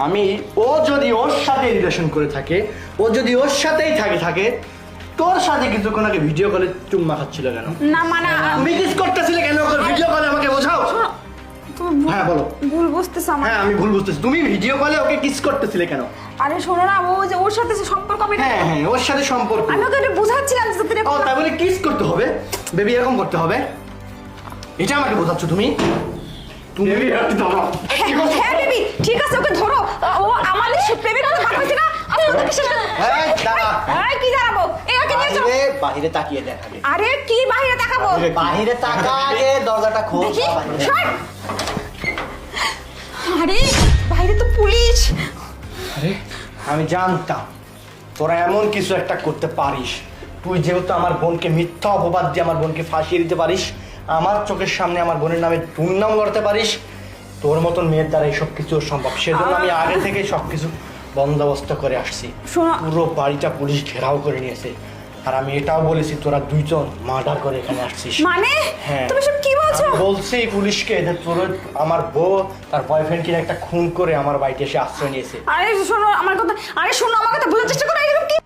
আমি ও যদি ওর সাথে রিলেশন করে থাকে, ও যদি ওর সাথেই থাকে তোর সাথে কিছুক্ষণ আগে ভিডিও কলে চুম্মা খাচ্ছিল কেন? না মানে আমি কিস করতেছিলে কেন ওকে ভিডিও কলে? আমাকে বোঝাও। তুমি হ্যাঁ বলো। ভুল বুঝতেছ আমার। হ্যাঁ আমি ভুল বুঝতেছি। তুমি ভিডিও কলে ওকে কিস করতেছিলে কেন? আরে শোনো না, ও যে ওর সাথে যে সম্পর্ক আমি হ্যাঁ ওর সাথে সম্পর্ক। আমি ওকে এটা বুঝাচ্ছিলাম যে তুই ও তাই বলে কিস করতে হবে? বেবি এরকম করতে হবে? এটা আমাকে বোঝাচ্ছ তুমি? তুমি একটু দাঁড়াও। হ্যাঁ বেবি ঠিক আছে, ওকে ধরো। ও আমাদের প্রেমের কথা বাদ হইছে না, আমি ওকে কিসের এই দাঁড়া। এই কি দাঁড়াবো? এই ওকে নিয়ে যাও। বাহিরে তাকিয়ে দেখ আগে। আরে কি বাইরে তাকাবো? বাহিরে তাকা আগে, দরজাটা খোল। দেখি সর। আরে বাইরে তো পুলিশ। আরে আমি জানতাম তোরা এমন কিছু একটা করতে পারিস। তুই যেহেতু আমার বোনকে মিথ্যা অপবাদ দিয়ে আমার বোনকে ফাঁসিয়ে দিতে পারিস, আমার চোখের সামনে আমার বোনের নামে দুর্নাম করতে পারিস, তোর মতন মেয়ের দ্বারা এইসব কিছু সম্ভব। সেজন্য আমি আগে থেকে সবকিছু বন্দোবস্ত করে আসছি। শোনো। পুরো বাড়িটা পুলিশ ঘেরাও করে নিয়েছে। আর আমি এটাও বলেছি তোরা দুইজন মার্ডার করে এখানে আসছিস। মানে হ্যাঁ। তুমি সব কি বলছো? আমি বলছি পুলিশকে যে তোর আমার বউ তার বয়ফ্রেন্ড কিনা একটা খুন করে আমার বাড়িতে এসে আশ্রয় নিয়েছে। আরে শোনো আমার কথা, আরে শোনো আমার কথা বোঝার চেষ্টা করো। এরকম কি